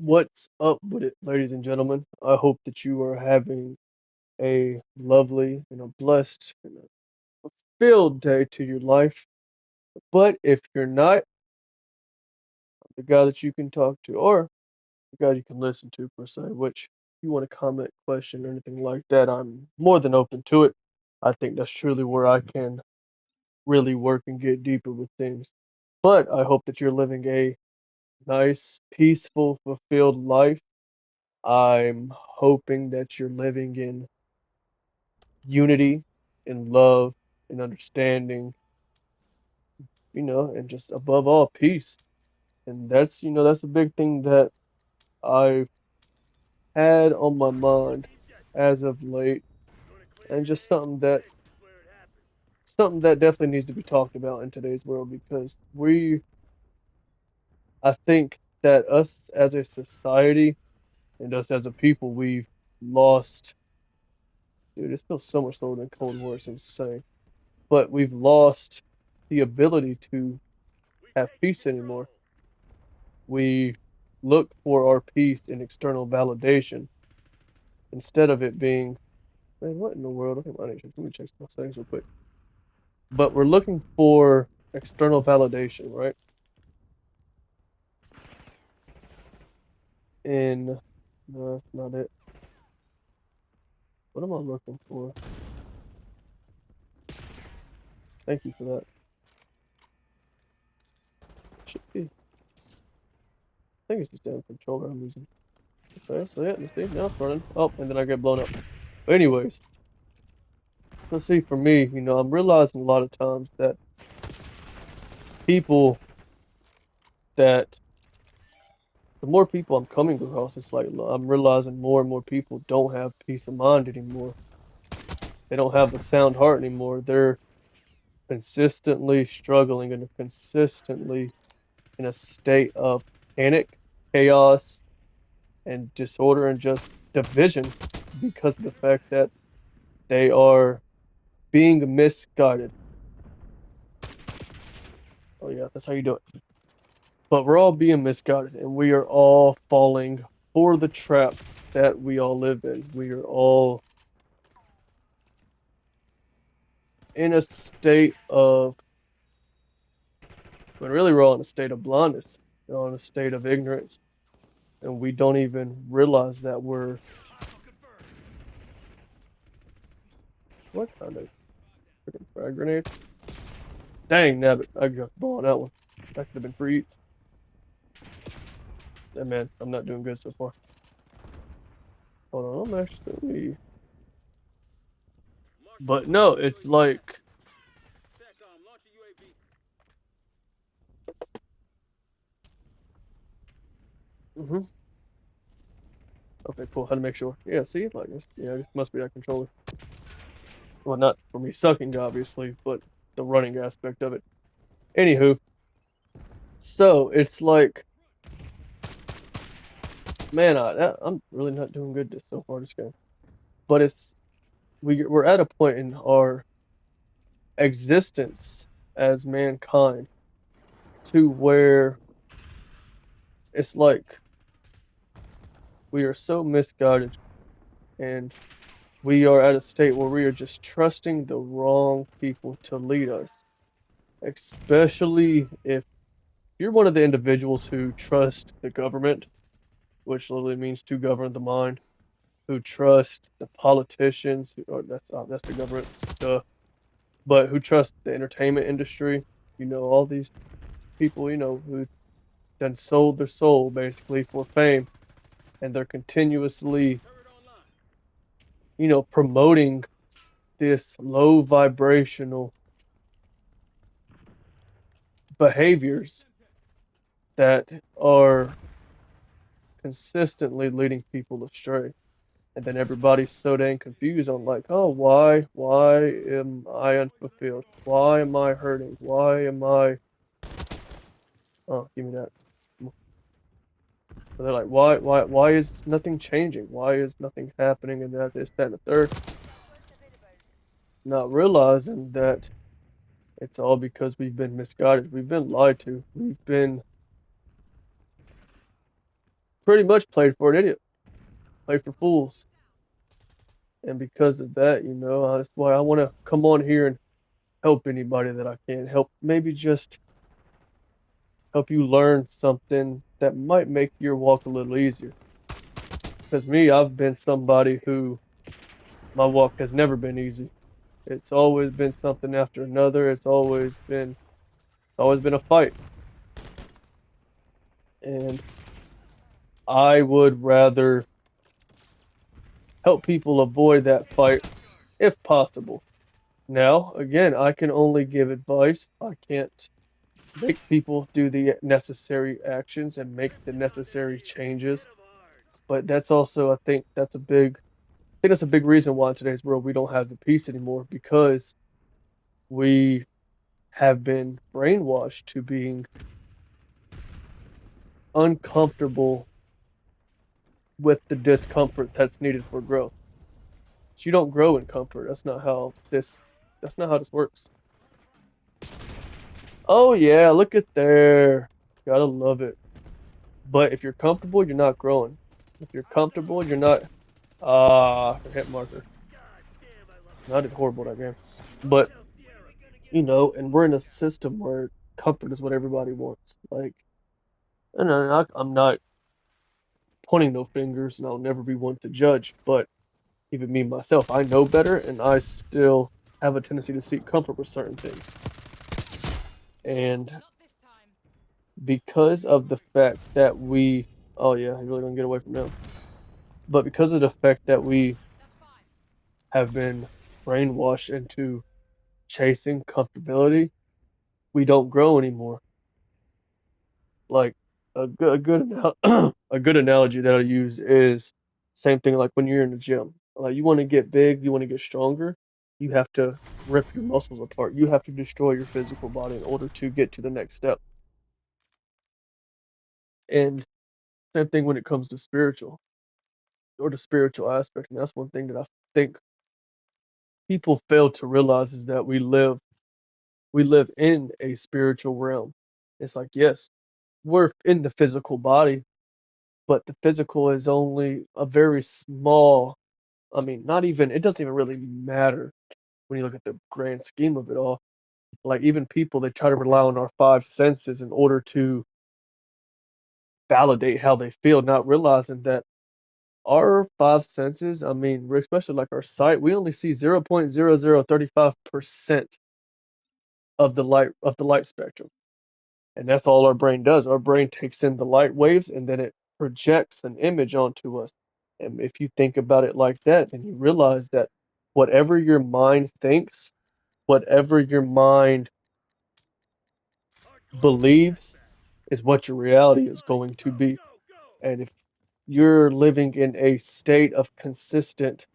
What's up with it, ladies and gentlemen? I hope that you are having a lovely and a blessed and a filled day to your life. But if you're not, the guy that you can talk to, or the guy you can listen to, per se, which if you want to comment, question, or anything like that, I'm more than open to it. I think that's truly where I can really work and get deeper with things. But I hope that you're living a nice, peaceful, fulfilled life. I'm hoping that you're living in unity and love and understanding, and just above all, peace. And that's a big thing that I've had on my mind as of late, and just something that definitely needs to be talked about in today's world because I think that us as a society and us as a people, we've lost. Dude, it feels so much slower than Cold War. It's insane. But we've lost the ability to have peace anymore. We look for our peace in external validation instead of it being, man, what in the world? Okay, let me check my settings real quick. But we're looking for external validation, right? In no, that's not it. What am I looking for? Thank you for that. Should be. I think it's just damn controller I'm using. Okay, so yeah, let's see. Now it's running. Oh, and then I get blown up. But anyways, let's see. For me, I'm realizing a lot of times that people that the more people I'm coming across, it's like I'm realizing more and more people don't have peace of mind anymore. They don't have a sound heart anymore. They're consistently struggling and consistently in a state of panic, chaos, and disorder and just division because of the fact that they are being misguided. Oh, yeah, that's how you do it. But we're all being misguided and we are all falling for the trap that we all live in. We are all in a state of, when really we're all in a state of blindness, we're all in a state of ignorance, and we don't even realize that we're, what kind of freaking frag grenade? Dang, nabbit, I got the ball on that one. That could have been free. Yeah, man, I'm not doing good so far. Hold on, I'm actually, but no, it's like, hmm okay, cool. How to make sure? Yeah, see, like this, yeah, this must be that controller. Well, not for me sucking, obviously, but the running aspect of it. Anywho, so it's like, man, I'm really not doing good this so far this game. But we're at a point in our existence as mankind to where it's like we are so misguided and we are at a state where we are just trusting the wrong people to lead us, especially if you're one of the individuals who trust the government, which literally means to govern the mind, who trust the politicians, or that's the government, duh, but who trust the entertainment industry. All these people, who done sold their soul basically for fame, and they're continuously, promoting this low vibrational behaviors that are consistently leading people astray. And then everybody's so dang confused on like, oh, why am I unfulfilled? Why am I hurting? Why am I? Oh, give me that. So they're like, why is nothing changing? Why is nothing happening? And that, this, that, and the third. Not realizing that it's all because we've been misguided. We've been lied to. We've been pretty much played for an idiot, played for fools. And because of that, that's why I want to come on here and help anybody that I can help. Maybe just help you learn something that might make your walk a little easier. Because me, I've been somebody who my walk has never been easy. It's always been something after another. It's always been a fight. And I would rather help people avoid that fight if possible. Now, again, I can only give advice. I can't make people do the necessary actions and make the necessary changes. But that's also, I think that's a big reason why in today's world we don't have the peace anymore because we have been brainwashed to being uncomfortable with the discomfort that's needed for growth. So you don't grow in comfort. That's not how this works. Oh yeah, look at there. Gotta love it. But if you're comfortable, you're not growing. If you're comfortable, you're not hit marker. I did horrible that game. But and we're in a system where comfort is what everybody wants. Like, and I'm not pointing no fingers, and I'll never be one to judge. But even me myself, I know better, and I still have a tendency to seek comfort with certain things. And because of the fact that oh yeah, I really don't get away from them. But because of the fact that we have been brainwashed into chasing comfortability, we don't grow anymore. Like a good analogy that I use is same thing like when you're in the gym. Like you want to get big, you want to get stronger, you have to rip your muscles apart. You have to destroy your physical body in order to get to the next step. And same thing when it comes to spiritual or the spiritual aspect. And that's one thing that I think people fail to realize is that we live in a spiritual realm. It's like, yes, we're in the physical body, but the physical is only a very small, I mean, not even, it doesn't even really matter when you look at the grand scheme of it all. Like, even people, they try to rely on our five senses in order to validate how they feel, not realizing that our five senses, I mean, especially like our sight, we only see 0.0035% of the light spectrum. And that's all our brain does. Our brain takes in the light waves and then it projects an image onto us. And if you think about it like that, then you realize that whatever your mind thinks, whatever your mind believes, is what your reality is going to be. And if you're living in a state of consistent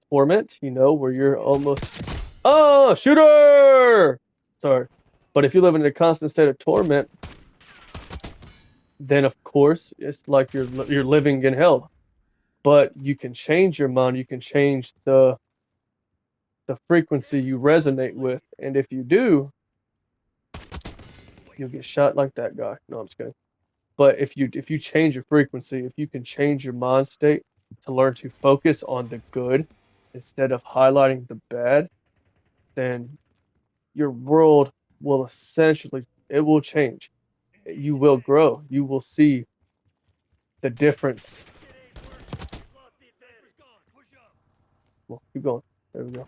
torment, where you're almost, oh, shooter! Sorry. But if you live in a constant state of torment, then of course it's like you're living in hell. But you can change your mind, you can change the frequency you resonate with, and if you do, you'll get shot like that guy. No, I'm just kidding. But if you change your frequency, if you can change your mind state to learn to focus on the good instead of highlighting the bad, then your world will essentially it will change. You will grow. You will see the difference. Well, keep going. There we go.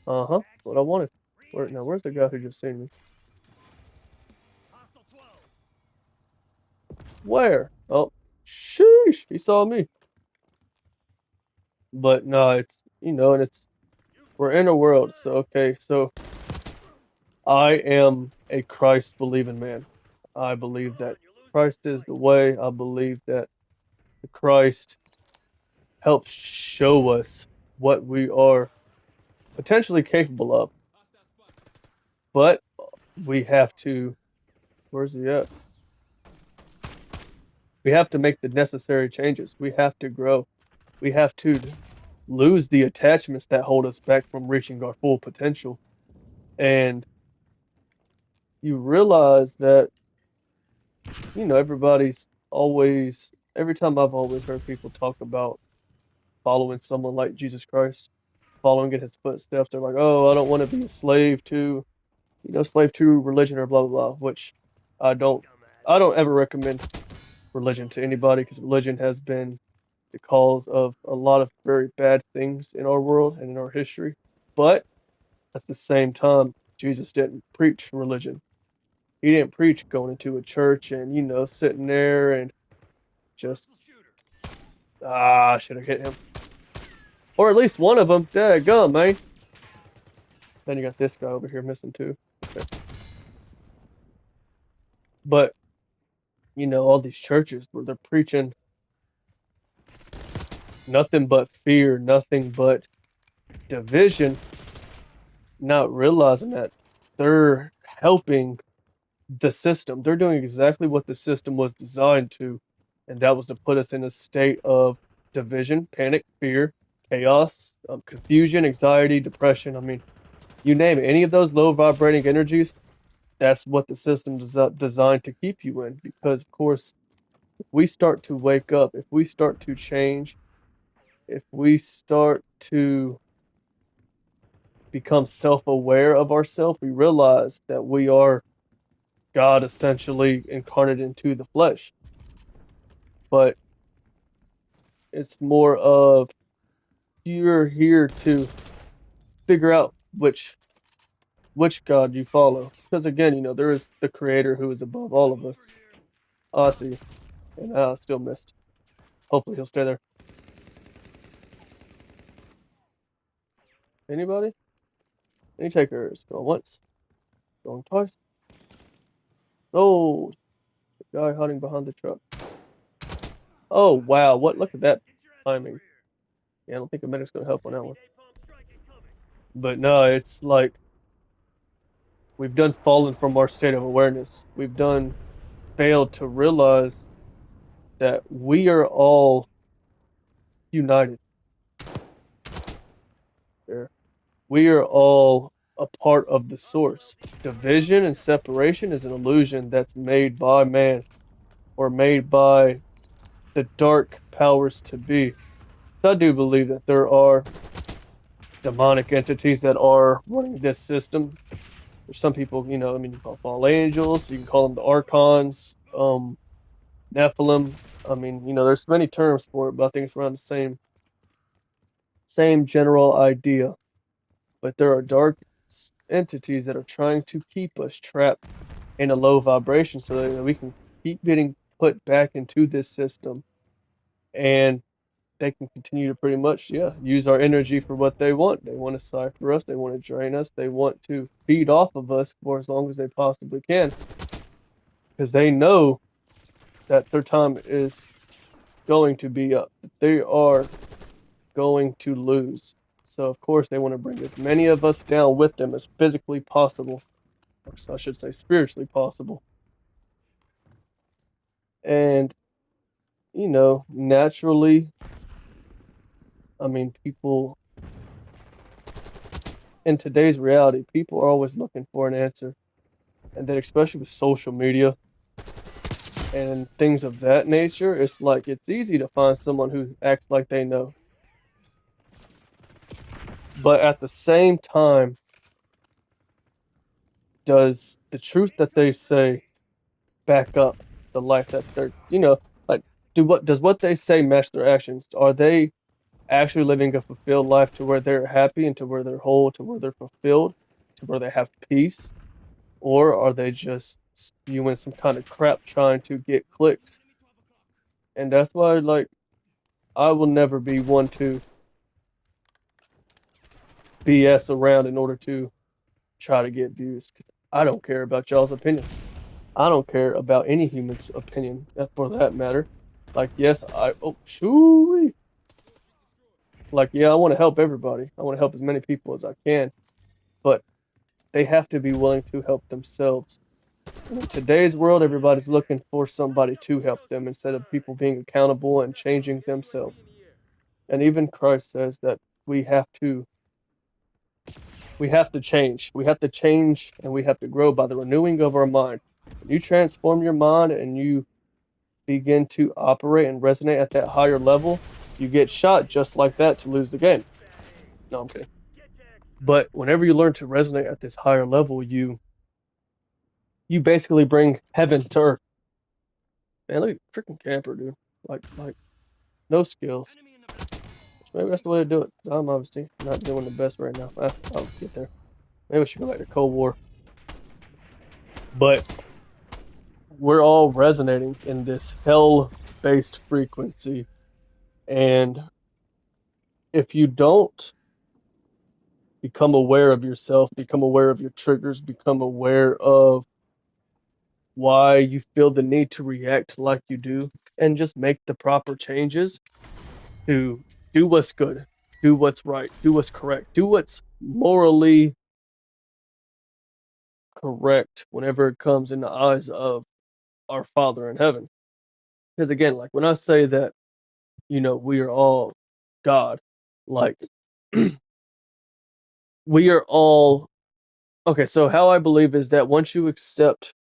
Uh-huh. What I wanted. Where's the guy who just seen me? Where? Oh, sheesh. He saw me. But no, and we're in a world. So, okay. So I am a Christ believing man. I believe that Christ is the way. I believe that the Christ helps show us what we are potentially capable of. But we have to, where's he at? We have to make the necessary changes. We have to grow. We have to lose the attachments that hold us back from reaching our full potential. And you realize that, everybody's always, every time I've always heard people talk about following someone like Jesus Christ, following in his footsteps, they're like, oh, I don't want to be a slave to, slave to religion or blah blah blah. Which I don't, I don't ever recommend religion to anybody because religion has been the cause of a lot of very bad things in our world and in our history. But at the same time, Jesus didn't preach religion. He didn't preach going into a church and, sitting there and just, I should have hit him. Or at least one of them. Daggum, man. Then you got this guy over here missing too. Okay. But, all these churches where they're preaching nothing but fear, nothing but division, not realizing that they're helping the system. They're doing exactly what the system was designed to, and that was to put us in a state of division, panic, fear, chaos, confusion, anxiety, depression. I mean, you name it. Any of those low vibrating energies, that's what the system is designed to keep you in. Because, of course, if we start to wake up, if we start to change, if we start to become self-aware of ourselves, we realize that we are God essentially incarnate into the flesh. But it's more of you're here to figure out which God you follow. Because again, there is the creator who is above all of us. I see. And I still missed. Hopefully he'll stay there. Anybody? Any takers? Going once. Going twice. Oh, the guy hiding behind the truck. Oh wow, look at that timing. Yeah, I don't think a medic's gonna help on that one. But no, it's like we've done fallen from our state of awareness. We've done failed to realize that we are all united there. We are all a part of the source. Division and separation is an illusion that's made by man or made by the dark powers to be. So I do believe that there are demonic entities that are running this system. There's some people, I mean, you call fall angels, you can call them the archons, Nephilim. I mean, there's many terms for it, but I think it's around the same general idea. But there are dark entities that are trying to keep us trapped in a low vibration so that we can keep getting put back into this system and they can continue to pretty much, yeah, use our energy for what they want. They want to cipher us, they want to drain us, they want to feed off of us for as long as they possibly can because they know that their time is going to be up. They are going to lose. So of course they want to bring as many of us down with them as physically possible, or I should say spiritually possible. And naturally, I mean, people in today's reality, people are always looking for an answer. And then especially with social media and things of that nature, it's like it's easy to find someone who acts like they know. But at the same time, does the truth that they say back up the life that they're, like does what they say match their actions? Are they actually living a fulfilled life to where they're happy and to where they're whole, to where they're fulfilled, to where they have peace? Or are they just spewing some kind of crap trying to get clicks? And that's why, like, I will never be one to BS around in order to try to get views because I don't care about y'all's opinion. I don't care about any human's opinion for that matter. Like, yes, oh, shoo, like, yeah, I want to help everybody. I want to help as many people as I can, but they have to be willing to help themselves. And in today's world, everybody's looking for somebody to help them instead of people being accountable and changing themselves. And even Christ says that we have to change. We have to change and we have to grow by the renewing of our mind. When you transform your mind and you begin to operate and resonate at that higher level, you get shot just like that to lose the game. No, I'm kidding. But whenever you learn to resonate at this higher level, you basically bring heaven to earth. Man, look at freaking camper, dude. Like no skills. Maybe that's the way to do it. Because I'm obviously not doing the best right now. I'll get there. Maybe I should go back to Cold War. But we're all resonating in this hell-based frequency, and if you don't become aware of yourself, become aware of your triggers, become aware of why you feel the need to react like you do, and just make the proper changes to do what's good, do what's right, do what's correct, do what's morally correct whenever it comes in the eyes of our Father in heaven. Because again, like when I say that, we are all God, like we are all okay. So how I believe is that once you accept,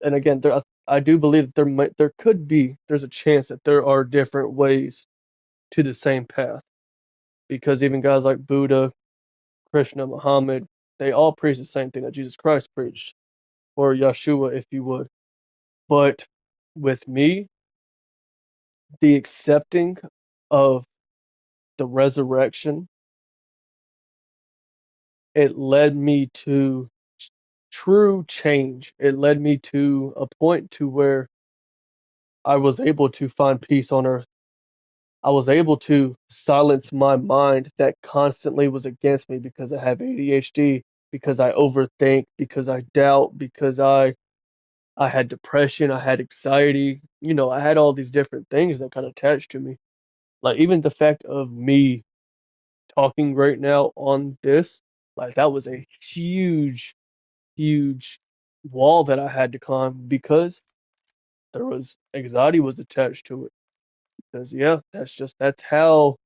and again, I do believe that there's a chance that there are different ways to the same path, because even guys like Buddha, Krishna, Muhammad, they all preach the same thing that Jesus Christ preached, or Yeshua, if you would. But with me, the accepting of the resurrection, it led me to true change. It led me to a point to where I was able to find peace on earth. I was able to silence my mind that constantly was against me because I have ADHD, because I overthink, because I doubt, because I had depression, I had anxiety, I had all these different things that kind of attached to me. Like even the fact of me talking right now on this, like that was a huge, huge wall that I had to climb because there was anxiety was attached to it. Because yeah, that's how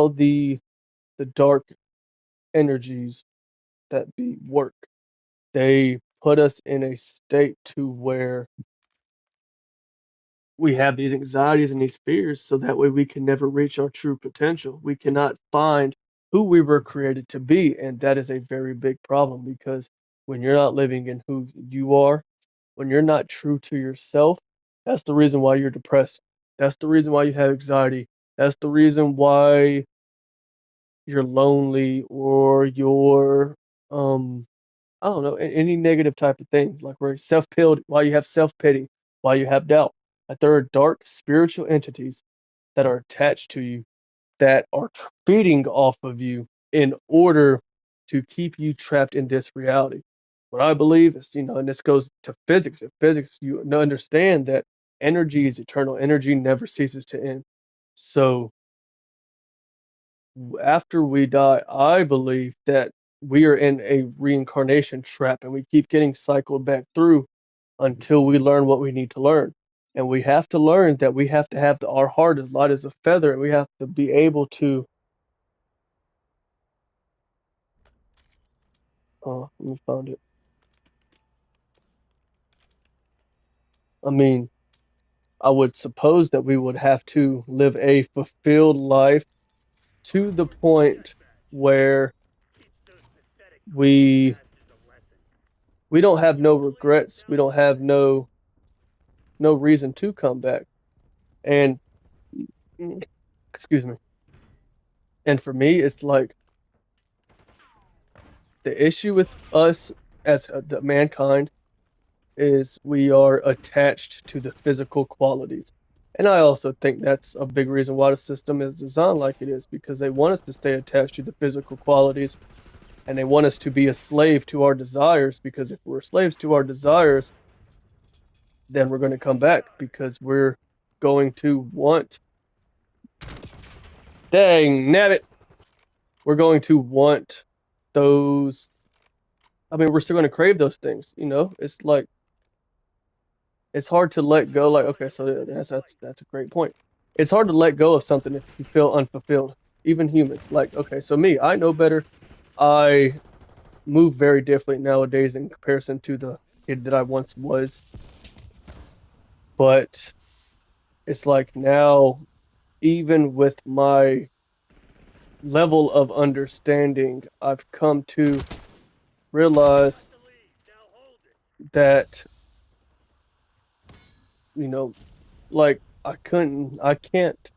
the dark energies that be work. They put us in a state to where we have these anxieties and these fears so that way we can never reach our true potential. We cannot find who we were created to be. And that is a very big problem because when you're not living in who you are, when you're not true to yourself, that's the reason why you're depressed. That's the reason why you have anxiety. That's the reason why you're lonely or you're I don't know, any negative type of thing, like where self-pity, why you have self-pity, why you have doubt. Like there are dark spiritual entities that are attached to you that are feeding off of you in order to keep you trapped in this reality. What I believe is, and this goes to physics. In physics, you understand that energy is eternal. Energy never ceases to end. So after we die, I believe that we are in a reincarnation trap and we keep getting cycled back through until we learn what we need to learn. And we have to learn that we have to have our heart as light as a feather and we have to be able to. Oh, let me find it. I mean, I would suppose that we would have to live a fulfilled life to the point where we we don't have no regrets. We don't have no reason to come back. And excuse me. And for me, it's like the issue with us as the mankind is we are attached to the physical qualities. And I also think that's a big reason why the system is designed like it is because they want us to stay attached to the physical qualities and they want us to be a slave to our desires because if we're slaves to our desires, then we're going to come back because we're going to want, dang, nabbit, we're going to want those. I mean, we're still going to crave those things, It's like it's hard to let go. Like, okay, so that's a great point. It's hard to let go of something if you feel unfulfilled. Even humans, like, okay, so me, I know better. I move very differently nowadays in comparison to the kid that I once was. But it's like now, even with my level of understanding, I've come to realize that, you know, like I can't,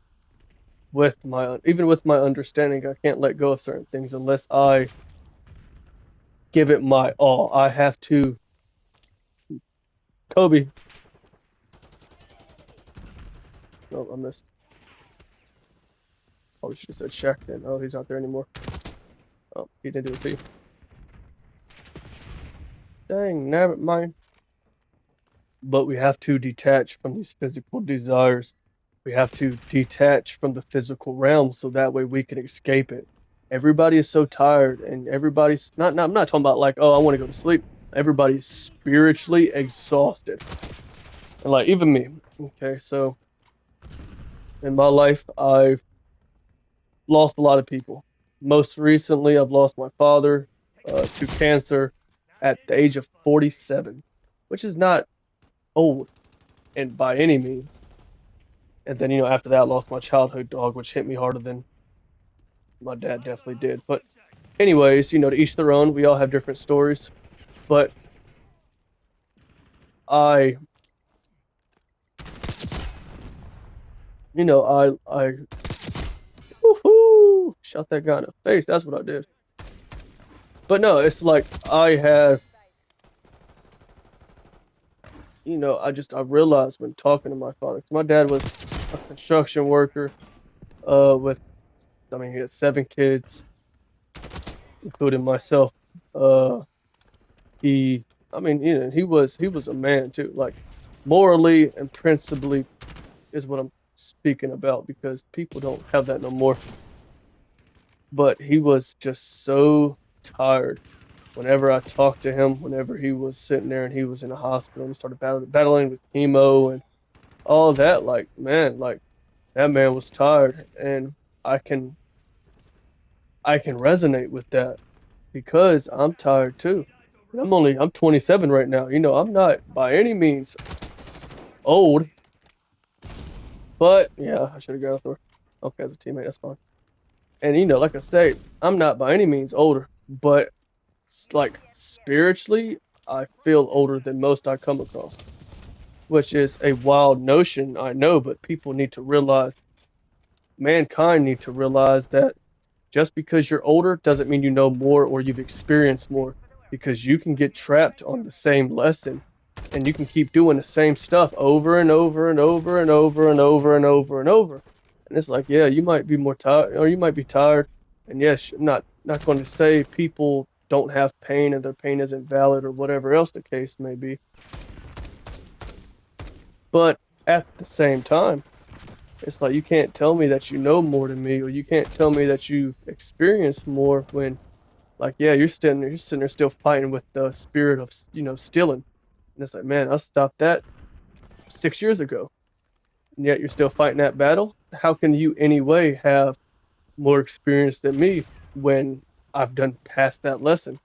even with my understanding, I can't let go of certain things unless I give it my all. I have to, Kobe. No, I missed. Oh, we should have said Shaq then. Oh, he's not there anymore. Oh, he didn't do it to you. Dang, never mind. But we have to detach from these physical desires. We have to detach from the physical realm so that way we can escape it. Everybody is so tired, and everybody's not I'm not talking about like, oh, I want to go to sleep. Everybody's spiritually exhausted. And like even me. Okay, so in my life, I've lost a lot of people. Most recently, I've lost my father to cancer at the age of 47, which is not old and by any means. And then, after that, I lost my childhood dog, which hit me harder than my dad definitely did. But anyways, to each their own. We all have different stories. But I, I woohoo, shot that guy in the face. That's what I did. But no, it's like I have, I realized when talking to my father, 'cause my dad was a construction worker, with, I mean, he had 7 kids, including myself. Uh, he, I mean, he was a man too, like morally and principally is what I'm speaking about because people don't have that no more. But he was just so tired. Whenever I talked to him, whenever he was sitting there and he was in the hospital and he started battling with chemo and all that, like man, like that man was tired, and I can I can resonate with that because I'm tired too. And I'm 27 right now. I'm not by any means old, but yeah, I should have got out there. Okay, as a teammate, that's fine. And like I say, I'm not by any means older, but like spiritually, I feel older than most I come across, which is a wild notion, I know, but people need to realize, mankind need to realize that just because you're older doesn't mean you know more or you've experienced more, because you can get trapped on the same lesson and you can keep doing the same stuff over and over and over and over and over and over and over. And it's like, yeah, you might be more tired or you might be tired. And yes, I'm not going to say people don't have pain and their pain isn't valid or whatever else the case may be. But at the same time, it's like you can't tell me that you know more than me, or you can't tell me that you experience more when, like, yeah, you're sitting there still fighting with the spirit of, stealing. And it's like, man, I stopped that 6 years ago, and yet you're still fighting that battle. How can you anyway have more experience than me when I've done past that lesson?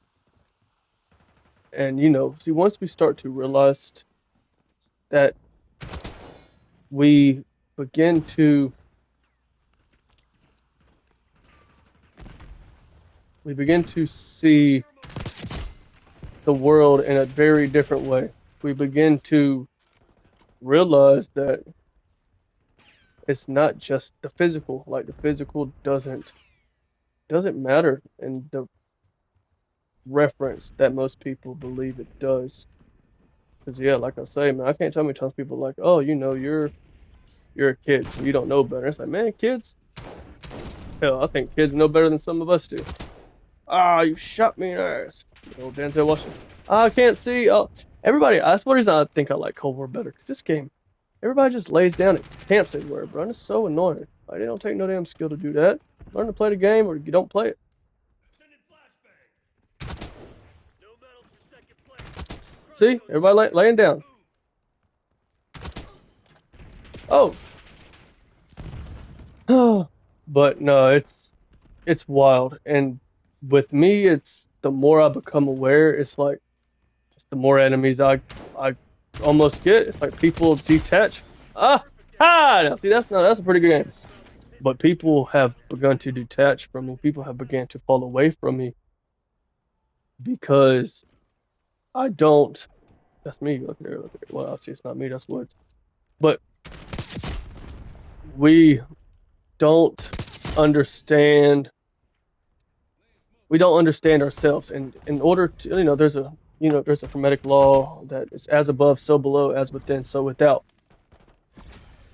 And see, once we start to realize that we begin to we begin to see the world in a very different way. We begin to realize that it's not just the physical. Like the physical doesn't matter in the reference that most people believe it does. Because yeah, like I say, man, I can't tell me times people are like, oh, you're a kid, so you don't know better. It's like, man, kids, hell, I think kids know better than some of us do. Ah, you shot me in the ass. Old Denzel Washington. I can't see. Oh, everybody. That's one reason I think I like Cold War better. Because this game, everybody just lays down and camps everywhere, bro. And it's so annoying. Like, it don't take no damn skill to do that. Learn to play the game or you don't play it. See? Everybody laying down. Oh. But no, it's wild. And with me, it's the more I become aware, it's like the more enemies I almost get. It's like people detach. Ah, now see that's a pretty good game. But people have begun to detach from me. People have begun to fall away from me because I don't. That's me. Look here. Look here. Well, obviously it's not me. That's Woods. But we don't understand. We don't understand ourselves, and in order to, there's a hermetic law that is as above, so below, as within, so without.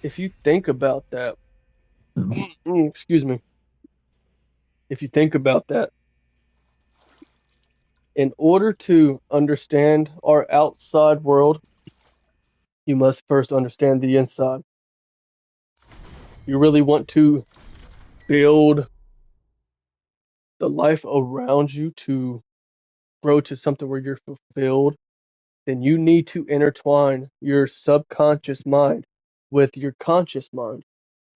If you think about that, excuse me. If you think about that, in order to understand our outside world, you must first understand the inside. You really want to build the life around you to grow to something where you're fulfilled, then you need to intertwine your subconscious mind with your conscious mind.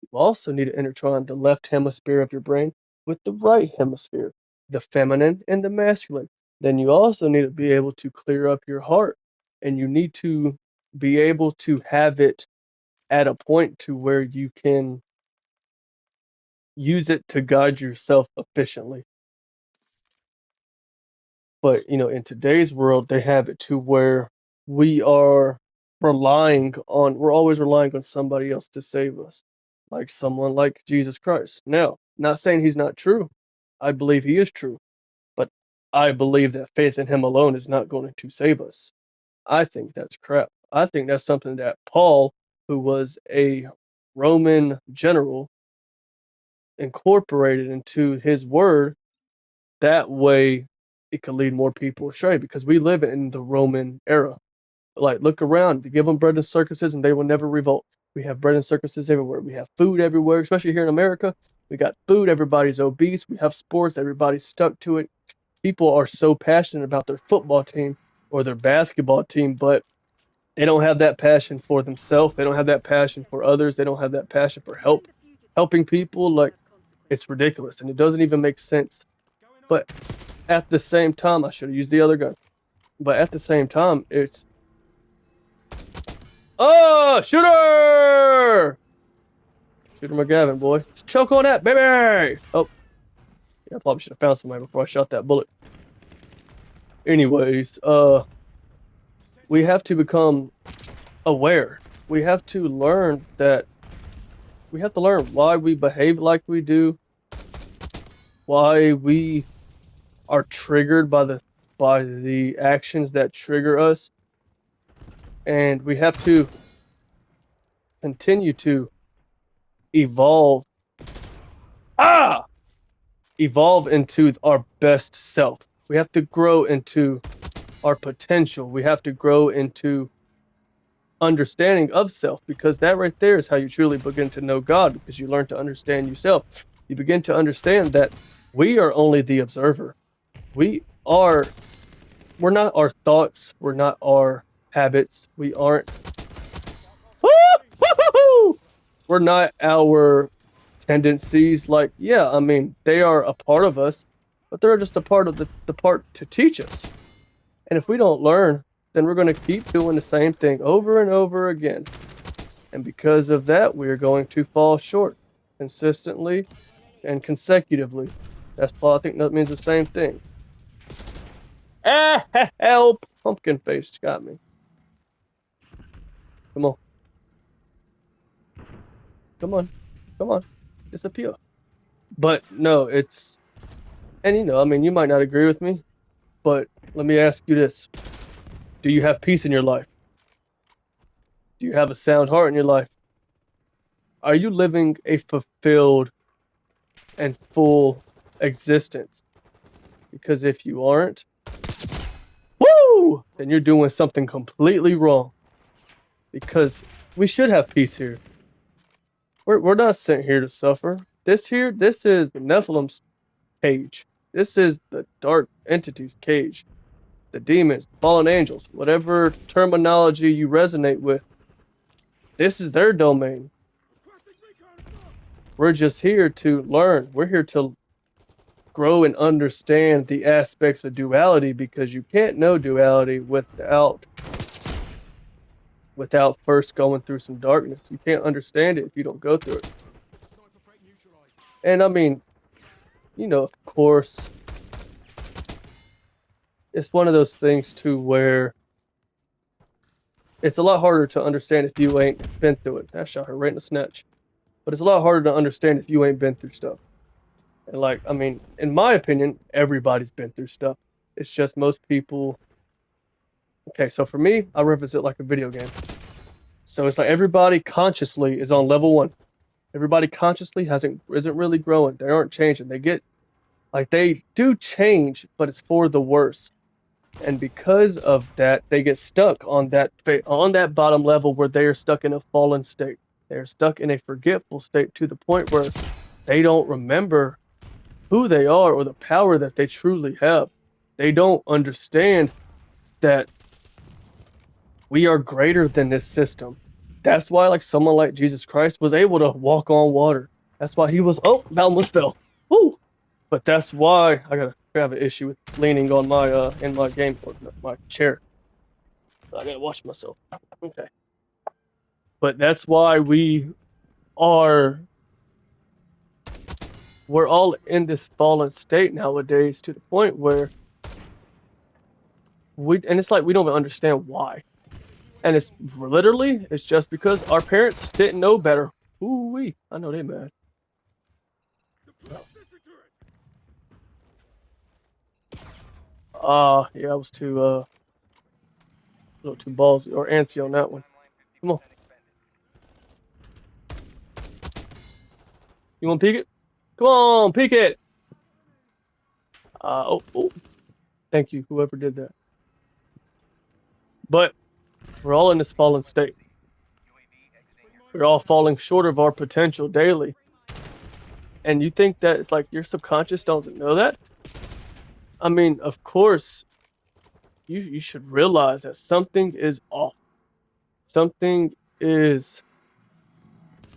You also need to intertwine the left hemisphere of your brain with the right hemisphere, the feminine and the masculine. Then you also need to be able to clear up your heart, and you need to be able to have it at a point to where you can use it to guide yourself efficiently. But in today's world, they have it to where we are we're always relying on somebody else to save us, like someone like Jesus Christ. Now, not saying he's not true. I believe he is true, but I believe that faith in him alone is not going to save us. I think that's crap. I think that's something that Paul, who was a Roman general, incorporated into his word. That way, it could lead more people astray because we live in the Roman era. Like, look around, you give them bread and circuses, and they will never revolt. We have bread and circuses everywhere. We have food everywhere, especially here in America. We got food, everybody's obese. We have sports, everybody's stuck to it. People are so passionate about their football team or their basketball team, but they don't have that passion for themselves. They don't have that passion for others. They don't have that passion for helping people. Like, it's ridiculous, and it doesn't even make sense. But at the same time, I should have used the other gun. But at the same time, it's shooter! Shooter McGavin, boy. Choke on that, baby! Oh, yeah, I probably should have found somebody before I shot that bullet. Anyways, we have to become aware. We have to learn that we have to learn why we behave like we do, why we are triggered by the actions that trigger us, and we have to continue to evolve. Ah! Evolve into our best self. We have to grow into our potential. We have to grow into understanding of self, because that right there is how you truly begin to know God, because you learn to understand yourself. You begin to understand that we are only the observer. We are we're not our thoughts, we're not our habits. We aren't we're not our tendencies. Like, yeah, I mean, they are a part of us, but they're just a part of the part to teach us. And if we don't learn, then we're going to keep doing the same thing over and over again. And because of that, we are going to fall short consistently and consecutively. I think that means the same thing. Ah, help! Pumpkin face got me. Come on. Come on. Come on. Disappear. But no, and I mean, you might not agree with me, but let me ask you this. Do you have peace in your life? Do you have a sound heart in your life? Are you living a fulfilled and full existence? Because if you aren't, woo, then you're doing something completely wrong. Because we should have peace here. We're not sent here to suffer. This is the Nephilim's cage. This is the dark entity's cage. The demons, fallen angels, whatever terminology you resonate with, this is their domain. We're just here to learn. We're here to grow and understand the aspects of duality, because you can't know duality without first going through some darkness. You can't understand it if you don't go through it. And I mean, of course, it's one of those things too where it's a lot harder to understand if you ain't been through it. That shot her right in the snatch. But it's a lot harder to understand if you ain't been through stuff. And like, I mean, in my opinion, everybody's been through stuff. It's just most people. Okay, so for me, I represent like a video game. So it's like everybody consciously is on level 1. Everybody consciously isn't really growing. They aren't changing. They do change, but it's for the worse. And because of that, they get stuck on that bottom level where they are stuck in a fallen state. They're stuck in a forgetful state to the point where they don't remember who they are or the power that they truly have. They don't understand that we are greater than this system. That's why, like someone like Jesus Christ was able to walk on water. That's why he was. Oh, that almost fell. Woo! But that's why I gotta have an issue with leaning on my in my game or my chair. I gotta watch myself. Okay. But that's why are we're all in this fallen state nowadays to the point where it's like we don't even understand why. And it's just because our parents didn't know better. Ooh wee. I know they mad. Yeah, I was a little too ballsy or antsy on that one. Come on. You want to peek it? Come on, peek it. Oh, thank you, whoever did that. But we're all in this fallen state. We're all falling short of our potential daily. And you think that it's like your subconscious doesn't know that? I mean, of course, you should realize that something is off. Something is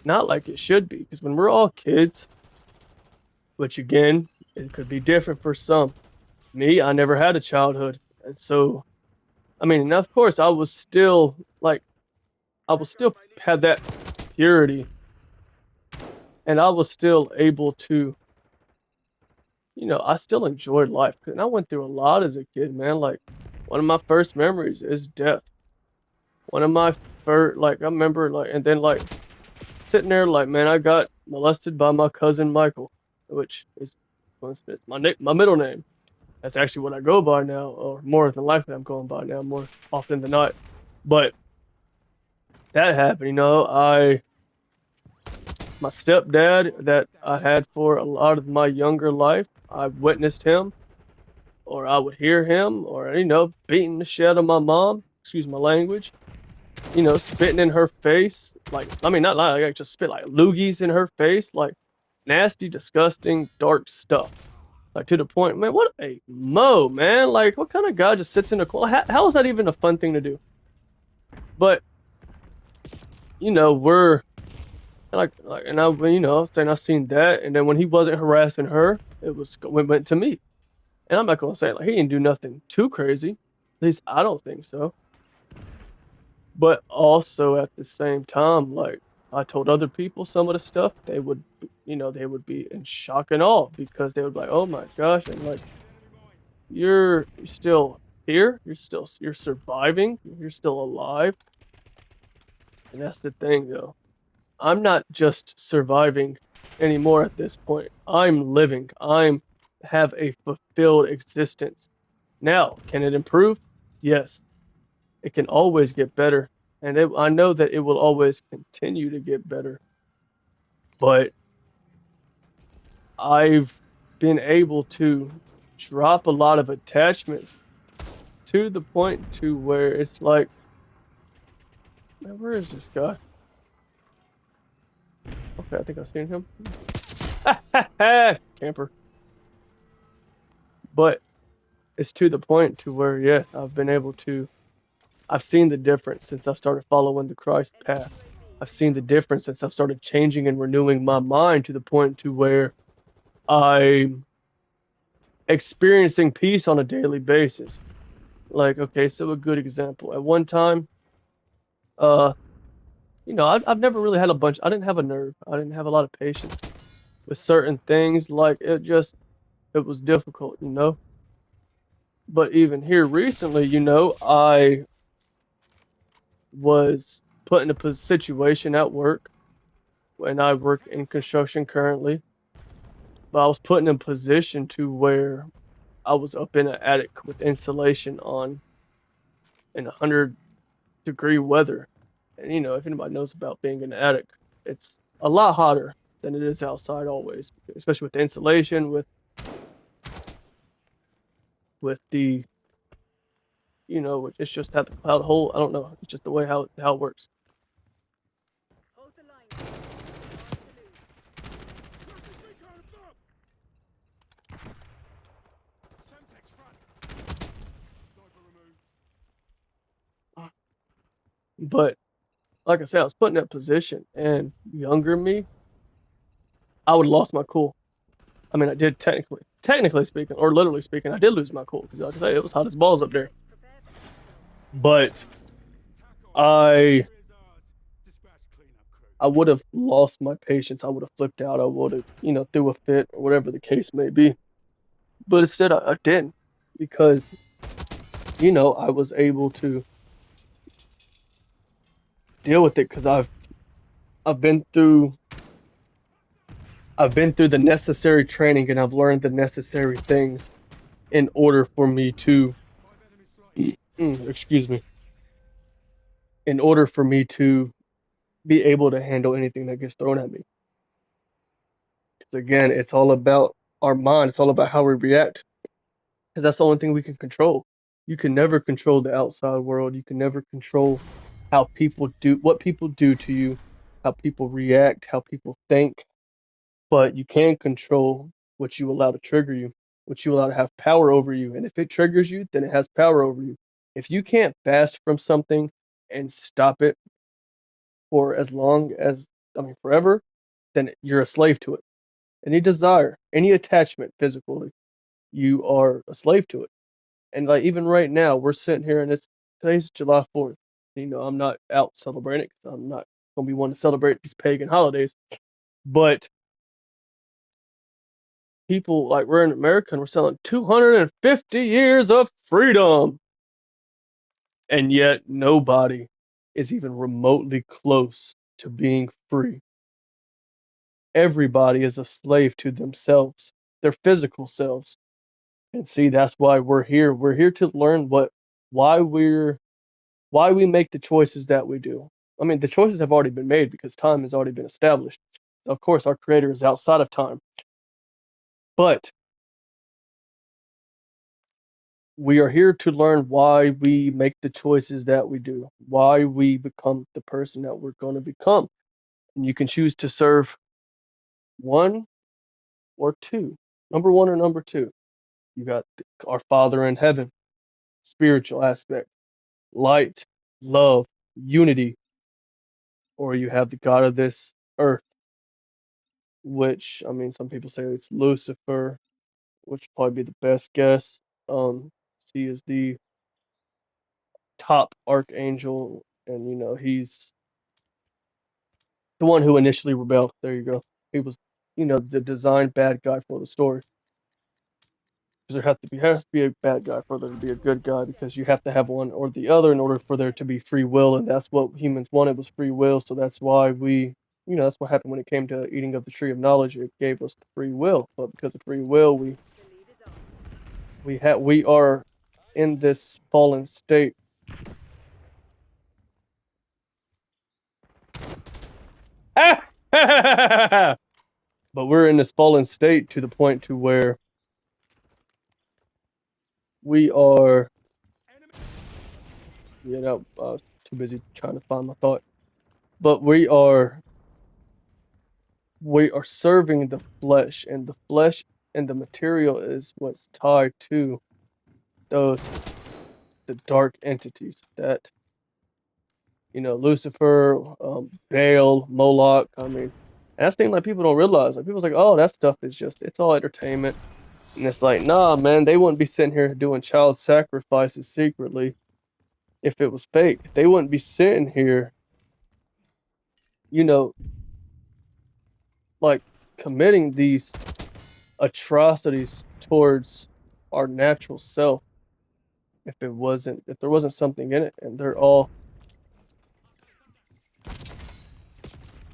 not like it should be. Because when we're all kids, which again, it could be different for some. Me, I never had a childhood. And so, I mean, and of course, I was still had that purity, and I was still able to, I still enjoyed life. And I went through a lot as a kid, man. Like, one of my first memories is death. One of my first, like, I remember, like, and then, like, sitting there, like, man, I got molested by my cousin Michael, which is my middle name. That's actually what I go by now, or more than likely I'm going by now, more often than not. But that happened, my stepdad that I had for a lot of my younger life, I witnessed him, or I would hear him, or, beating the shit out of my mom, excuse my language, spitting in her face, like, I mean, not like I just spit like loogies in her face, like nasty, disgusting, dark stuff. Like to the point, man, what a man. Like, what kind of guy just sits in a closet? How is that even a fun thing to do? But, we're and saying I seen that, and then when he wasn't harassing her, went to me. And I'm not gonna say like he didn't do nothing too crazy. At least I don't think so. But also at the same time, like I told other people some of the stuff, they would be in shock and awe because they would be like, "Oh my gosh!" And like, you're still here, you're surviving, you're still alive, and that's the thing, though. I'm not just surviving anymore at this point. I'm living. I'm have a fulfilled existence. Now, can it improve? Yes. It can always get better. And I know that it will always continue to get better. But I've been able to drop a lot of attachments to the point to where it's like, man, where is this guy? Okay, I think I've seen him. Camper. But it's to the point to where, yes, I've seen the difference since I've started following the Christ path. I've seen the difference since I've started changing and renewing my mind to the point to where I'm experiencing peace on a daily basis. Like, okay, so a good example. At one time, uh, I've never really had a bunch. I didn't have a nerve. I didn't have a lot of patience with certain things. Like it was difficult, you know. But even here recently, I was put in a situation at work, and I work in construction currently. But I was put in a position to where I was up in an attic with insulation on in 100-degree weather. And if anybody knows about being in an attic, it's a lot hotter than it is outside always, especially with the insulation, with the it's just how the cloud hole. I don't know. It's just the way how it works. But like I said, I was put in that position, and younger me, I would have lost my cool. I mean, I did technically speaking, or literally speaking, I did lose my cool because, like I say, it was hot as balls up there. But I I would have lost my patience. I would have flipped out. I would have, threw a fit or whatever the case may be. But instead, I didn't because, I was able to deal with it because I've been through I've been through the necessary training and I've learned the necessary things in order for me to, excuse me, in order for me to be able to handle anything that gets thrown at me. 'Cause again, it's all about our mind. It's all about how we react because that's the only thing we can control. You can never control the outside world. You can never control what people do to you, how people react, how people think, but you can control what you allow to trigger you, what you allow to have power over you. And if it triggers you, then it has power over you. If you can't fast from something and stop it for as long as, I mean, forever, then you're a slave to it. Any desire, any attachment physically, you are a slave to it. And like even right now, we're sitting here and today's July 4th. I'm not out celebrating it because I'm not gonna be one to celebrate these pagan holidays. But people like we're in America and we're selling 250 years of freedom, and yet nobody is even remotely close to being free. Everybody is a slave to themselves, their physical selves. And see, that's why we're here. We're here to learn why we're why we make the choices that we do. I mean, the choices have already been made because time has already been established. Of course, our creator is outside of time, but we are here to learn why we make the choices that we do, why we become the person that we're going to become. And you can choose to serve one or two. Number one or number two. You got our Father in heaven, spiritual aspect, light, love, unity, or you have the God of this earth, which, I mean, some people say it's Lucifer, which would probably be the best guess. He is the top archangel, and he's the one who initially rebelled. There you go. He was, the designed bad guy for the story. Because there has to be a bad guy for there to be a good guy because you have to have one or the other in order for there to be free will, and that's what humans wanted was free will. So that's why that's what happened when it came to eating of the tree of knowledge. It gave us the free will, but because of free will, we are in this fallen state. But we're in this fallen state to the point to where we are, too busy trying to find my thought. But we are serving the flesh, and the flesh and the material is what's tied to those the dark entities that Lucifer, Baal, Moloch. I mean, and that's the thing like people don't realize. Like people's like, oh, that stuff is just it's all entertainment. And it's like, nah, man, they wouldn't be sitting here doing child sacrifices secretly if it was fake. They wouldn't be sitting here, you know, like committing these atrocities towards our natural self if there wasn't something in it. And they're all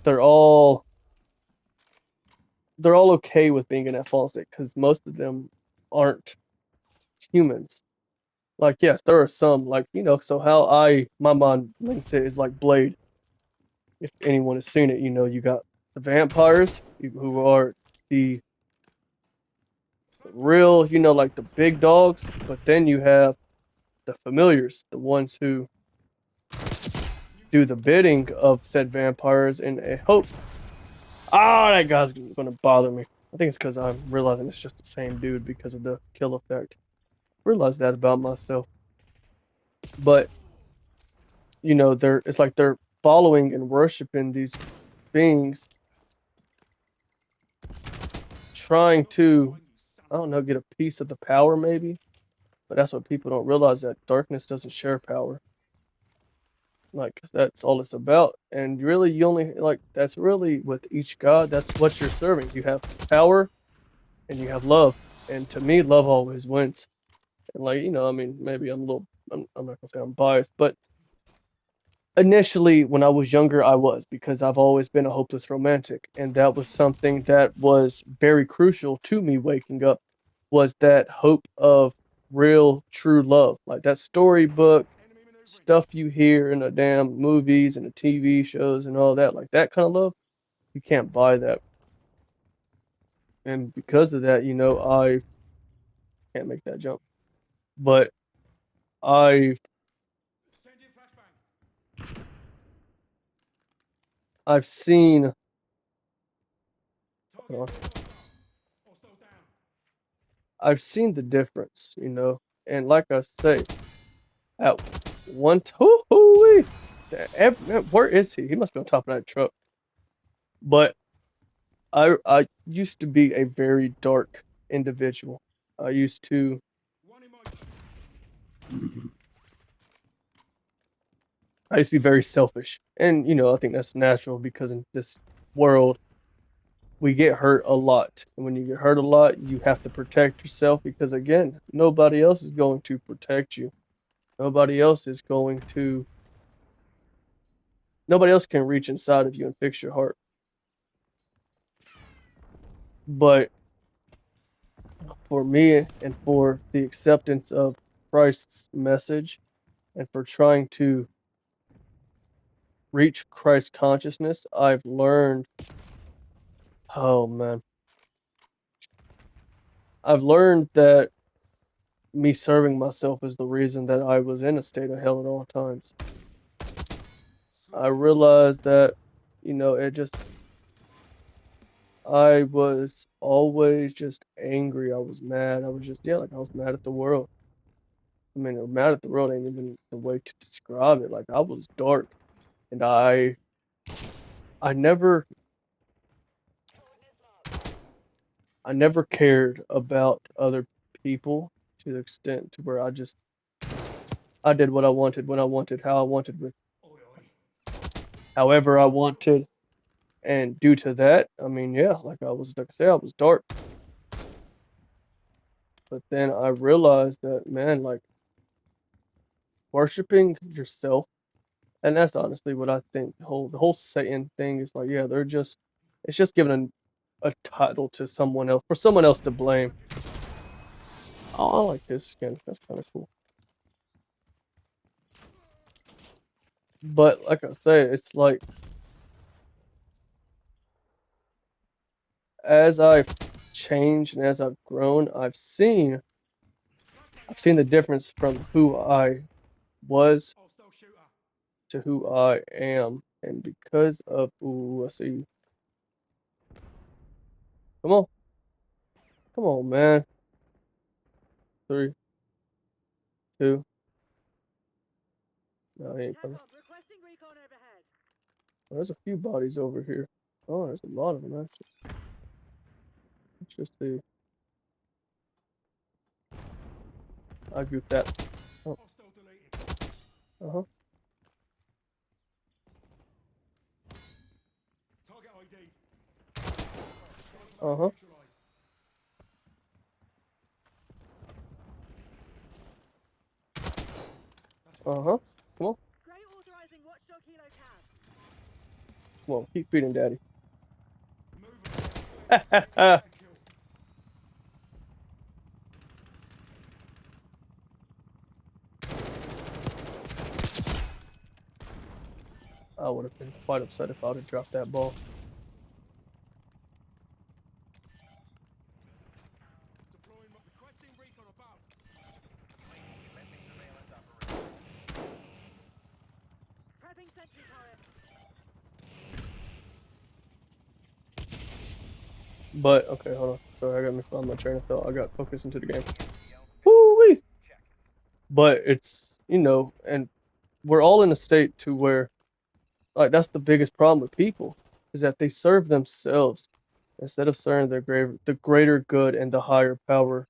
they're all okay with being in that fallen state because most of them aren't humans. Like, yes, there are some, like, so how my mind links it is like Blade. If anyone has seen it, you got the vampires who are the real, like the big dogs, but then you have the familiars, the ones who do the bidding of said vampires in a hope. Ah, that guy's gonna bother me. I think it's because I'm realizing it's just the same dude because of the kill effect. Realize that about myself. But it's like they're following and worshiping these beings, trying to, I don't know, get a piece of the power maybe. But that's what people don't realize, that darkness doesn't share power. Like, 'cause that's all it's about. And really, you only like that's really with each god. That's what you're serving. You have power and you have love. And to me, love always wins. And like, I mean, maybe I'm not gonna say I'm biased, but initially, when I was younger, I was, because I've always been a hopeless romantic, and that was something that was very crucial to me waking up, was that hope of real, true love, like that storybook stuff you hear in the damn movies and the TV shows and all that, like that kind of love. You can't buy that, and because of that, I can't make that jump. But I've I've seen. Hold on. I've seen the difference, and like I say, at one hoo man, where is he? He must be on top of that truck. But I used to be a very dark individual. I used to I used to be very selfish. And I think that's natural because in this world we get hurt a lot. And when you get hurt a lot, you have to protect yourself because again, nobody else is going to protect you. Nobody else is going to Nobody else can reach inside of you and fix your heart. But for me and for the acceptance of Christ's message and for trying to reach Christ consciousness, I've learned, oh man, I've learned that me serving myself is the reason that I was in a state of hell at all times. I realized that, it just, I was always just angry. I was mad. I was just, yeah, like I was mad at the world. I mean, mad at the world ain't even the way to describe it. Like I was dark, and I never, I never cared about other people to the extent to where I did what I wanted when I wanted, how I wanted, with however I wanted, and due to that, I mean, yeah, like I say, I was dark, but then I realized that, man, like worshiping yourself, and that's honestly what I think. The whole Satan thing is like, yeah, it's just giving a title to someone else for someone else to blame. Oh, I like this skin. That's kind of cool. But like I say, it's like as I've changed and as I've grown, I've seen the difference from who I was to who I am, and because of, ooh, I see. Come on, come on, man. Three, two. No, he ain't coming. Oh, there's a few bodies over here. Oh, there's a lot of them actually. Let's just see. I agree with that. Oh, uh-huh. Uh-huh. Uh-huh. Come on. Come on. Keep feeding daddy. I would have been quite upset if I would have dropped that ball. But okay, hold on. Sorry, I got me on my train of thought. I got focused into the game. Woo-wee! But it's and we're all in a state to where like that's the biggest problem with people is that they serve themselves instead of serving the greater good and the higher power.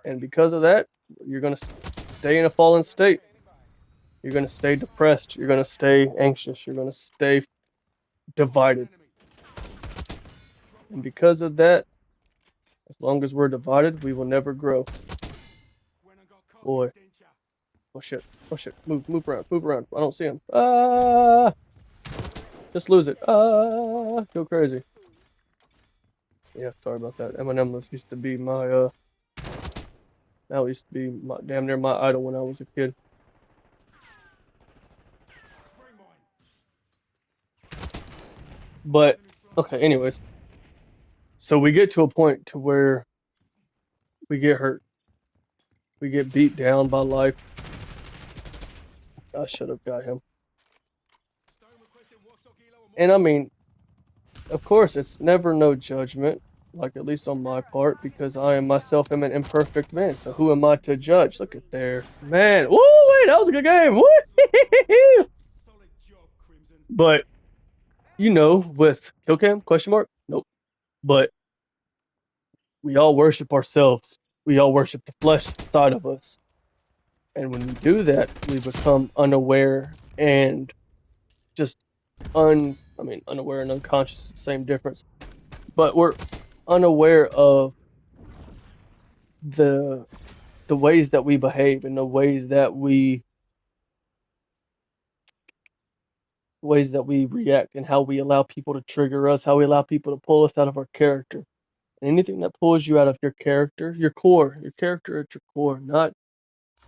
And because of that, you're gonna stay in a fallen state. You're gonna stay depressed. You're gonna stay anxious. You're gonna stay divided. And because of that, as long as we're divided, we will never grow. Boy, oh shit, oh shit, move around, move around. I don't see him. Ah, just lose it. Ah, go crazy. Yeah, sorry about that. Eminem used to be my that used to be my damn near my idol when I was a kid. But okay, anyways, so we get to a point to where we get hurt, we get beat down by life. I should have got him. And I mean, of course, it's never no judgment, like at least on my part, because I am myself am an imperfect man. So who am I to judge? Look at there, man. Woo, wait, that was a good game. Woo! But with kill cam question mark? Nope. But we all worship ourselves. We all worship the flesh side of us. And when we do that, we become unaware and just unaware and unconscious is the same difference. But we're unaware of the the ways that we behave and the ways that we react and how we allow people to trigger us, how we allow people to pull us out of our character. And anything that pulls you out of your character, your character at your core, not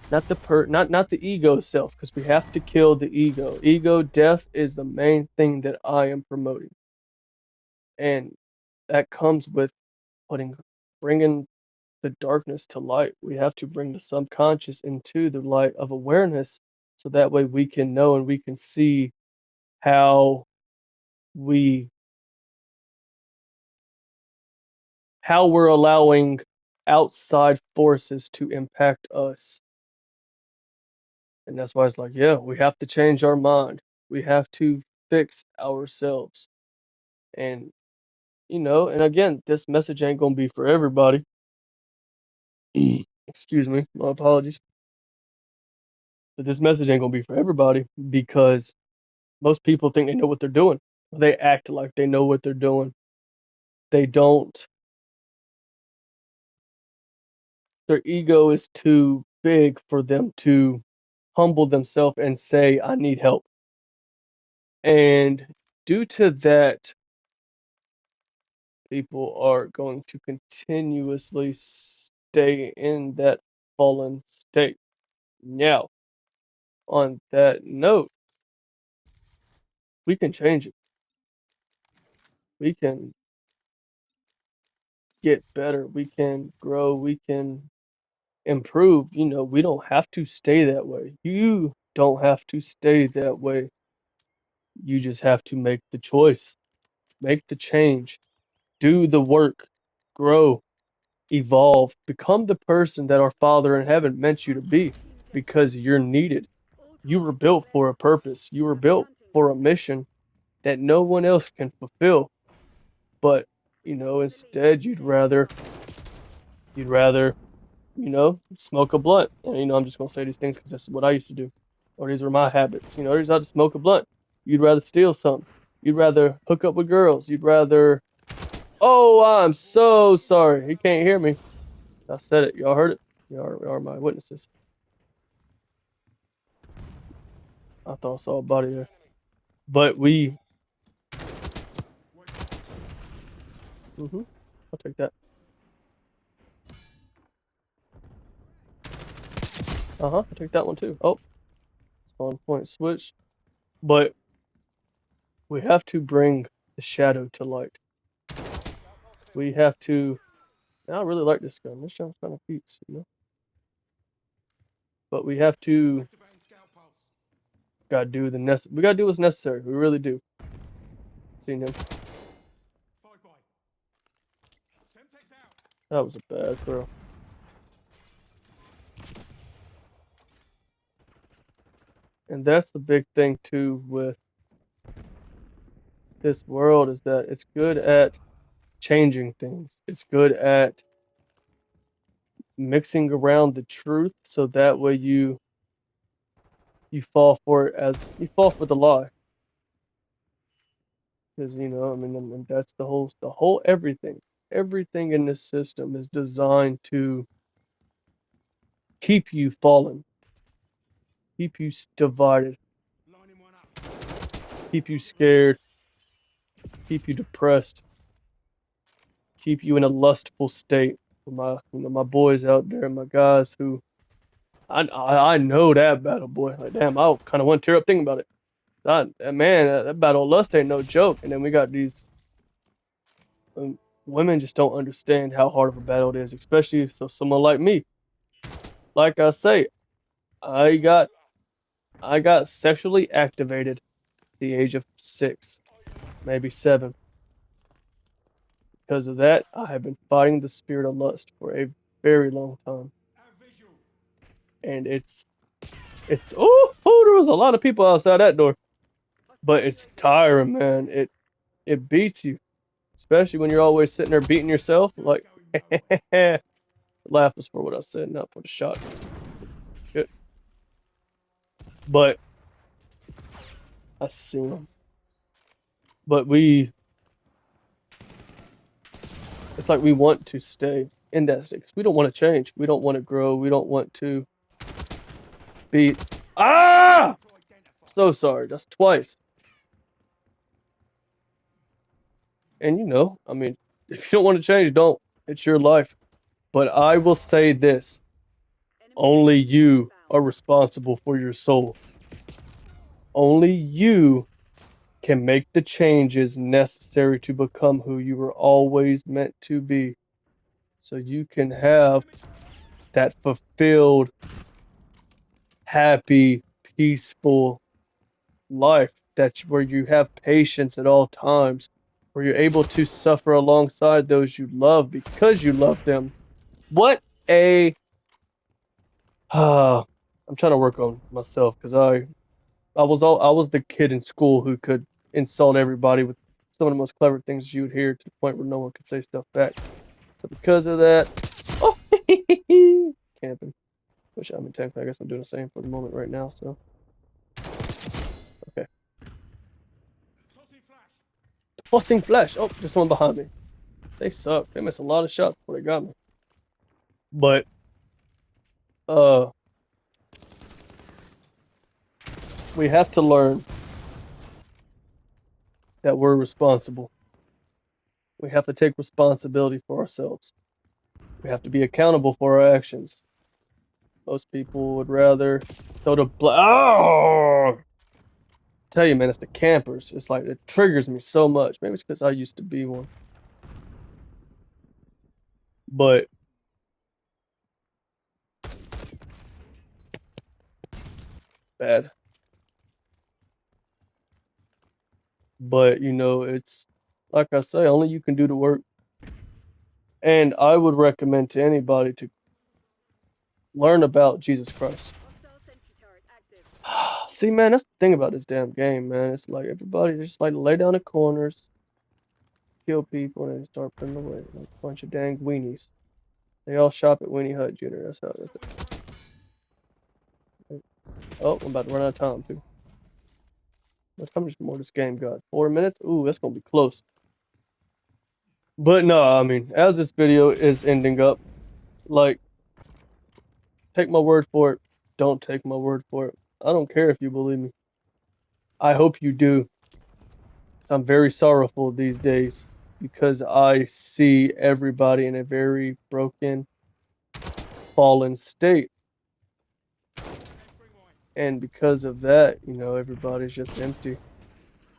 the ego self, because we have to kill the ego. Ego death is the main thing that I am promoting, and that comes with bringing the darkness to light. We have to bring the subconscious into the light of awareness, so that way we can know and we can see how we how we're allowing outside forces to impact us. And that's why it's like, yeah, we have to change our mind. We have to fix ourselves. And and again, this message ain't gonna be for everybody. Excuse me, my apologies. But this message ain't gonna be for everybody because most people think they know what they're doing. They act like they know what they're doing. They don't. Their ego is too big for them to humble themselves and say, I need help. And due to that, people are going to continuously stay in that fallen state. Now, on that note, we can change it. We can get better. We can grow. We can improve. We don't have to stay that way. You don't have to stay that way. You just have to make the choice, make the change, do the work, grow, evolve, become the person that our Father in heaven meant you to be because you're needed. You were built for a purpose. You were built for a mission that no one else can fulfill. But, instead you'd rather smoke a blunt. And I'm just gonna say these things because this is what I used to do, or these were my habits. There's how to smoke a blunt. You'd rather steal something. You'd rather hook up with girls. You'd rather. Oh, I'm so sorry. He can't hear me. I said it. Y'all heard it. Y'all are my witnesses. I thought I saw a body there, but we. I'll take that. I'll take that one too. Oh, spawn point switch. But we have to bring the shadow to light. We have to. I really like this gun. This gun's kind of cute. But we have to. Gotta do we gotta do what's necessary. We really do. Seen him. That was a bad throw. And that's the big thing too with this world is that it's good at changing things. It's good at mixing around the truth so that way you fall for it as you fall for the lie. Because I mean, and that's the whole everything. Everything in this system is designed to keep you fallen, keep you divided, keep you scared, keep you depressed, keep you in a lustful state. For my boys out there, my guys who I know that battle, boy. Like damn, I kind of want to tear up thinking about it. Man, that battle of lust ain't no joke. And then we got these um, women just don't understand how hard of a battle it is, especially someone like me. Like I say, I got I got sexually activated at the age of 6, maybe 7. Because of that, I have been fighting the spirit of lust for a very long time. And there was a lot of people outside that door. But it's tiring, man. It beats you, especially when you're always sitting there beating yourself. Like, laugh is for what I said, not for the shot. Good. But I seen them. But it's like we want to stay in that state. We don't want to change. We don't want to grow. We don't want to be. Ah! So sorry. That's twice. And I mean, if you don't want to change, don't. It's your life. But I will say this: only you are responsible for your soul. Only you can make the changes necessary to become who you were always meant to be. So you can have that fulfilled, happy, peaceful life where you have patience at all times, where you're able to suffer alongside those you love because you love them. What a I'm trying to work on myself because I was the kid in school who could insult everybody with some of the most clever things you would hear to the point where no one could say stuff back. So because of that, oh, camping. Which I mean, technically, I guess I'm doing the same for the moment right now. So okay, tossing flash. Oh, there's someone behind me. They suck. They missed a lot of shots before they got me. But uh, we have to learn that we're responsible. We have to take responsibility for ourselves. We have to be accountable for our actions. Most people would rather throw the oh! Tell you, man, it's the campers. It's like it triggers me so much. Maybe it's because I used to be one. But bad. But it's like I say, only you can do the work. And I would recommend to anybody to learn about Jesus Christ. See, man, that's the thing about this damn game, man. It's like everybody just like lay down in corners, kill people, and then start putting away like a bunch of dang weenies. They all shop at Winnie Hut Jr. That's how it is. Oh, I'm about to run out of time too. How much more this game got? 4 minutes? Ooh, that's gonna be close. But no, I mean, as this video is ending up, like, take my word for it. Don't take my word for it. I don't care if you believe me. I hope you do. I'm very sorrowful these days because I see everybody in a very broken, fallen state. And because of that, everybody's just empty.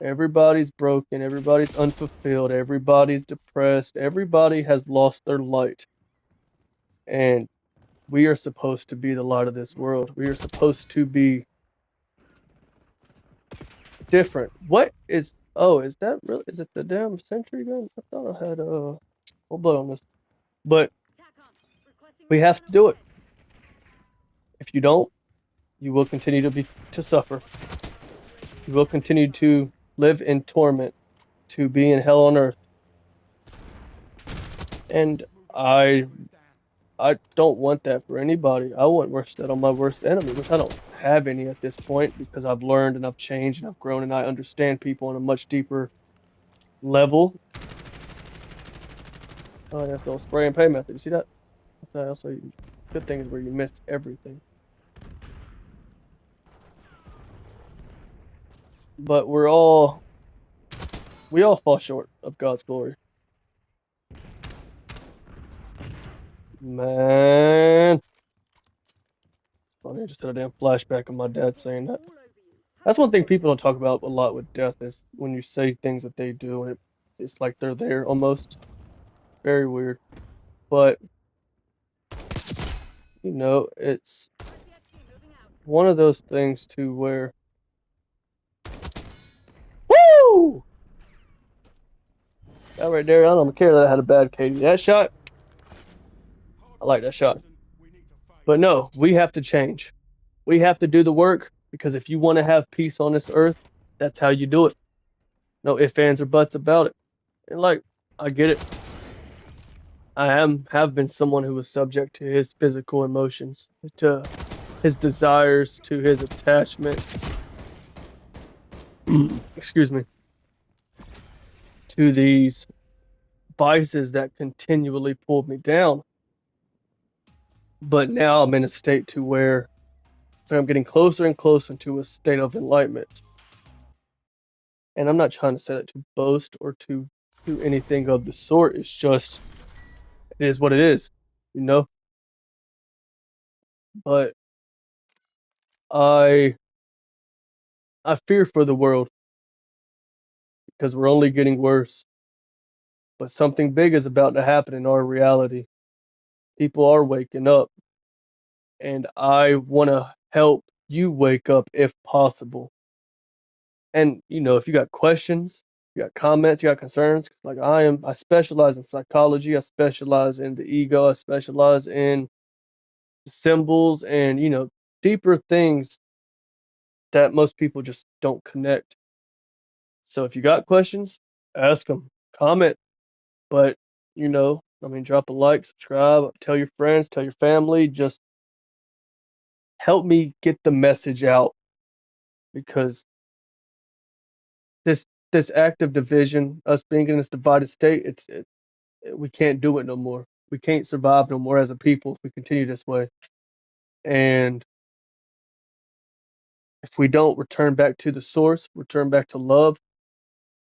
Everybody's broken. Everybody's unfulfilled. Everybody's depressed. Everybody has lost their light. And we are supposed to be the light of this world. We are supposed to be different. What is, oh, is that really, is it the damn sentry gun? I thought I had, full blood on this. But we have to do it. If you don't, you will continue to suffer. You will continue to live in torment, to be in hell on earth. And I I don't want that for anybody. I wouldn't wish that on my worst enemy, which I don't have any at this point because I've learned and I've changed and I've grown and I understand people on a much deeper level. Oh, that's the spray and pay method. You see that? That's also good thing is where you miss everything. But we all fall short of God's glory. Man. Funny, I just had a damn flashback of my dad saying that. That's one thing people don't talk about a lot with death is when you say things that they do and it's like they're there almost. Very weird. But it's one of those things to where woo! That right there, I don't care that I had a bad KD. That shot, I like that shot. But no, we have to change. We have to do the work because if you want to have peace on this earth, that's how you do it. No ifs, ands, or buts about it. And like, I get it. Have been someone who was subject to his physical emotions, to his desires, to his attachments. Excuse me. To these vices that continually pulled me down. But now I'm in a state to where I'm getting closer and closer to a state of enlightenment. And I'm not trying to say that to boast or to do anything of the sort. It's just it is what it is, you know? But I I fear for the world because we're only getting worse. But something big is about to happen in our reality. People are waking up, and I want to help you wake up if possible. And if you got questions, you got comments, you got concerns, like I specialize in psychology, I specialize in the ego, I specialize in the symbols and deeper things that most people just don't connect. So if you got questions, ask them, comment, but drop a like, subscribe, tell your friends, tell your family, just help me get the message out because this this act of division, us being in this divided state, we can't do it no more. We can't survive no more as a people if we continue this way. And if we don't return back to the source, return back to love,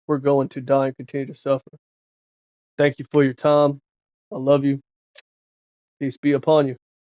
we're going to die and continue to suffer. Thank you for your time. I love you. Peace be upon you.